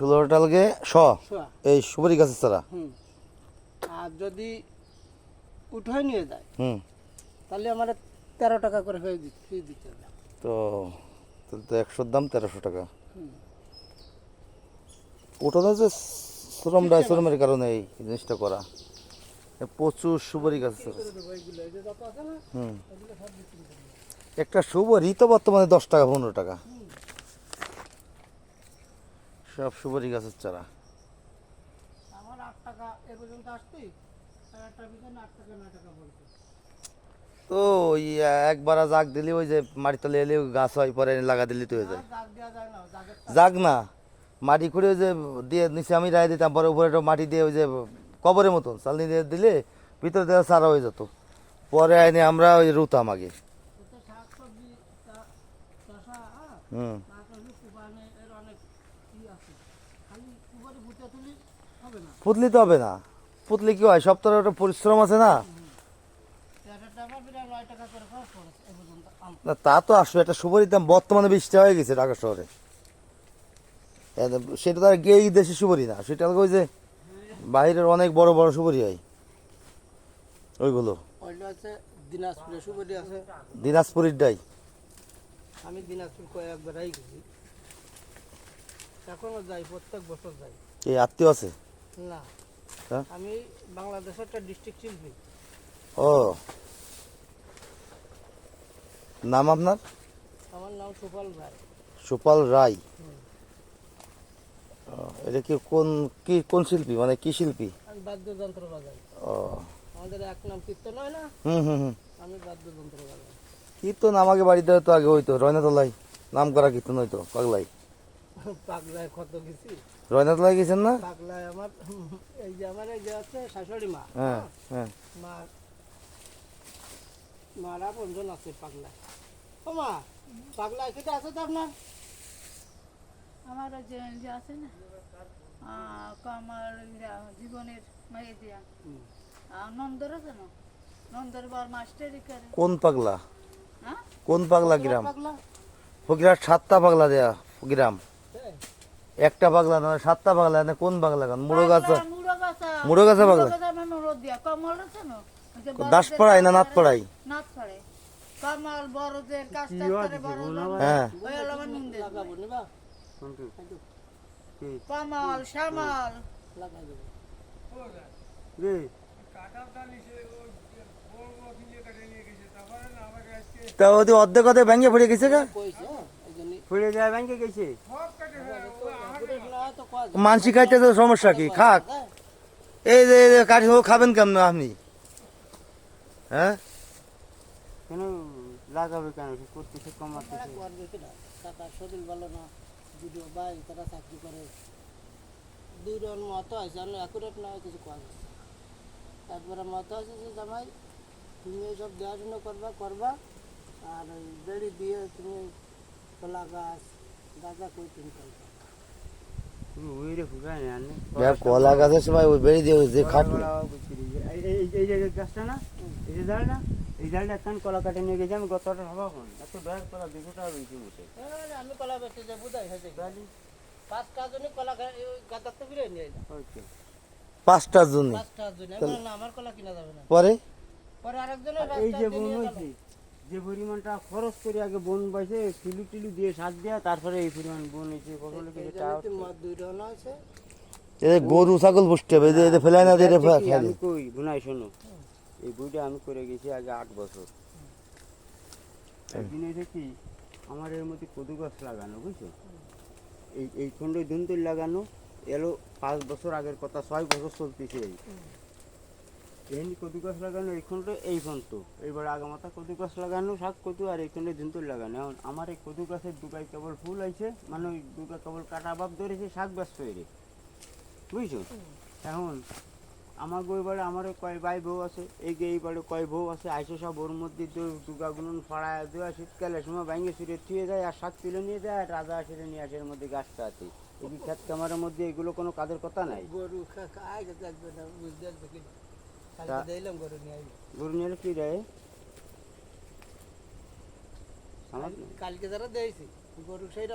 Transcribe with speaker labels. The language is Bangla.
Speaker 1: 16 টালগে
Speaker 2: শোয়া।
Speaker 1: এই সুপারি গাছের চারা।
Speaker 2: আর যদি উঠাই নিয়ে যায়
Speaker 1: হুম
Speaker 2: তাহলে আমার 13 টাকা করে ফি দিতে হবে।
Speaker 1: তো তাহলে তো 100 দাম 1300 টাকা।
Speaker 2: হুম।
Speaker 1: ওটা যে শ্রমের কারণে এই জিনিসটা করা। প্রচুর সুপারি গাছ আছে।
Speaker 2: এইগুলো এই যে যত আছে না
Speaker 1: হুম
Speaker 2: এগুলো সব বিক্রি করে দেবো।
Speaker 1: একটা সুপারি তো বর্তমানে 10 টাকা 15 টাকা। সব সুপারি গাছের চারা।
Speaker 2: আমার 8 টাকা এ পর্যন্ত আসছি, আর একটা পিছনে 8 টাকা 9 টাকা পড়ছে।
Speaker 1: তো ওই একবার জাগ দিলি ওই যে মাটি তলে এলে গাছ হয় পরে লাগা দিলি তো হয়ে যায়।
Speaker 2: জাগ দেওয়া যায় না, জাগের
Speaker 1: জাগ না মাটি খুঁড়ে ওই যে দিয়ে নিচে আমি রায় দিতাম পরে উপরে একটা মাটি দিয়ে ওই যে কবরের মতন চালনি দিয়ে দিলে ভিতরে দেওয়া চারা হয়ে যেত। পরে আইনে আমরা ওই রুতাম আগে।
Speaker 2: তো শাকসবজি চাষা
Speaker 1: হুম
Speaker 2: তারপরে কুবানে এর অনেক ই আছে, খালি কুবারে বুতে তুলি হবে না।
Speaker 1: পুতলি তো হবে না, পুতলি কি হয় সব তো একটা পরিশ্রম আছে না।
Speaker 2: একটা আমার বিরাট 9 টাকা করে খরচ পড়েছে এ পর্যন্ত আম।
Speaker 1: না তা তো আসবে, একটা সুপারির দাম বর্তমানে 20 টাকা হয়ে গেছে ঢাকা শহরে। সেটা তো আর গিয়ে দেশি সুপারি না, সেটা ওই যে বাইরের অনেক বড় বড় সুপারি হয় ওইগুলো।
Speaker 2: ওইটা আছে দিনাজপুরে সুপারি আছে।
Speaker 1: দিনাজপুরের ডাই।
Speaker 2: আমি দিনাজপুর কয়েকবার গেছি, এখনো যাই, প্রত্যেক বছর যাই।
Speaker 1: এই আত্মীয় আছে?
Speaker 2: না,
Speaker 1: হ্যাঁ?
Speaker 2: আমি বাংলাদেশের একটা ডিস্ট্রিক্ট শিল্পী।
Speaker 1: ও নাম আপনার?
Speaker 2: আমার নাম সুফল রায়।
Speaker 1: সুপাল রায়।
Speaker 2: হুম।
Speaker 1: ও, এটা কি কোন শিল্পী, মানে কি শিল্পী?
Speaker 2: আমি বাদ্যযন্ত্র বাজাই।
Speaker 1: ও
Speaker 2: আমাদের এক নাম কীর্তন হয় না,
Speaker 1: হুম হুম হুম।
Speaker 2: আমি বাদ্যযন্ত্র বাজাই।
Speaker 1: কীর্তন আমাকে বাড়িতে তো আগে হইতো, রয়নাতলায় নাম করা কীর্তন হইতো পাগলাই।
Speaker 2: পাগলায় কত গেছি।
Speaker 1: রয়নাতলায় গেছেন না?
Speaker 2: পাগলায় আমার এই যে আমার এই যে আছে শাশুড়ি মা,
Speaker 1: হ্যাঁ হ্যাঁ।
Speaker 2: মার মারা 5 জন আছে পাগলায়। ও মা, পাগলায় কেটে আছে তো আপনার?
Speaker 3: আমার যে যে আছে না আমার জীবনের মাইয়ে দিয়া
Speaker 2: হুম।
Speaker 3: নন্দর আছে না, নন্দর বার মাস্টারি করে।
Speaker 1: কোন পাগলা?
Speaker 3: হ্যাঁ
Speaker 1: কোন পাগলা গ্রাম?
Speaker 2: পাগলা
Speaker 1: ফকিরাট 7টা পাগলা দেয়া গ্রাম।
Speaker 2: হ্যাঁ।
Speaker 1: একটা পাগলা না 7টা পাগলা, না কোন পাগলা গান? মুড়ো গাছ,
Speaker 3: মুড়োগাছা
Speaker 1: মুড়োগাছা পাগলা।
Speaker 3: মানে রোদ দিয়া কমল আছে না, ওই যে বড়দের
Speaker 1: দাসপাড়ায় না নাথপাড়ায়?
Speaker 3: নাথ পড়ে কমল বড়দের কাজটা করে বড়
Speaker 1: হ্যাঁ
Speaker 3: ওই হলো আমার নিন্দে
Speaker 2: লাগাবো নিবা?
Speaker 3: কমল শ্যামল
Speaker 2: লাগাই দেবো।
Speaker 1: তা ওদের অর্ধেক অর্ধেক ভেঙে পড়ে গেছে গা।
Speaker 2: কইছে এই জন্য
Speaker 1: পড়ে যায় ভেঙে গেছে।
Speaker 2: তো কয়
Speaker 1: মানসি খাইতে তো সমস্যা কি, খাক। এই যে কাঠি খাবেন কেমন আপনি? হ্যাঁ
Speaker 4: কেন লাগাবে, কেন করতেছে কমাতেছে?
Speaker 2: করবে কিনা, টাকার শরীর ভালো না, দুটো ভাই তারা চাকরি করে, দুজন মতো আছে, আমি অ্যাকুরেট না কিছু কয় না। তারপরে মতো আছে যে জামাই তুমি এইসব দেখাশোনা করবা আর ওই বেড়ি দিয়ে তুমি কলা গাছ গাঁজা কই তুমি করবা।
Speaker 4: তুমি উইরে ফুকায় না আনে
Speaker 1: কলা গাছের সময় ওই বেড়ে দিয়ে যে খাট।
Speaker 4: এই যে গাছটা না, এই যে ডাল না, এই ডালটা একখান কলা কাটে নিয়ে গেছে, আমি গতটা হবা কোন এত ব্যাগ কলা 200 টাকা বেশি উঠে।
Speaker 2: আমি কলা বেচতে যে বুঝাই হয়েছে 5টা জনে কলা গাঁদা তো ফিরে নিয়ে যায়।
Speaker 1: 5টার জন্য
Speaker 2: 5টা জনে না, আমার কলা কিনা যাবে না।
Speaker 1: পরে
Speaker 2: পরে আরেকজনের
Speaker 4: এই যে
Speaker 2: রাস্তা
Speaker 4: বন
Speaker 2: দিয়ে
Speaker 4: হয়েছে, যে পরিমাণটা খরচ করে আগে বন বাইছে টিলু টিলু দিয়ে সার দেয়া, তারপরে এই পরিমাণ বন হয়েছে কখনো কিছু টাকা।
Speaker 2: দুই রানা আছে।
Speaker 1: এই গরু ছাগল পুষতে হবে, এই যে ফেলাই না দিয়ে
Speaker 4: আমি কই বুনাই শোনো, এই বইটা আমি করে গেছি আগে 8 বছর। একদিন দেখি আমার এর মধ্যে কদু গাছ লাগানো, বুঝছো? এই খণ্ড ধুন্দুল লাগানো এলো 5 বছর আগের কথা, 6 বছর চলতেছে। এই কদু গাছ লাগানো এই খণ্ড এই পর্যন্ত, এইবার আগামাতা কদু গাছ লাগানো, শাক কদু, আর এই খণ্ডে ধুন্দুল লাগানো। এখন আমার এই কদু গাছের দুগায় কেবল ফুল আইছে, মানে ওই দুগা কেবল কাটা বাপ ধরেছে, শাক ব্যস্ত হয়ে, বুঝছো? এখন আমার বইবারে আমার কয় ভাই বউ আছে, এইবারে কয় বউ আছে, আইসো সব ওর মধ্যে দুগা গুনুন ফাড়ায় দেওয়া, শীতকালের সময় ভাঙে ছুটে থুয়ে যায়, আর শাক তুলে নিয়ে যায়, আর রাজা আসে নিয়ে আসে, এর মধ্যে গাছটা আছে। এই ক্ষেত কামারের মধ্যে এগুলো কোনো কাজের কথা নাই।
Speaker 2: গরু খায় লাগবে না, বুঝতে আসবে কি কালকে দিলাম গরু নিয়ে আইবি।
Speaker 4: গরু নিয়ে কি দেয় আমার
Speaker 2: কালকে যারা দিয়েছি গরু সেই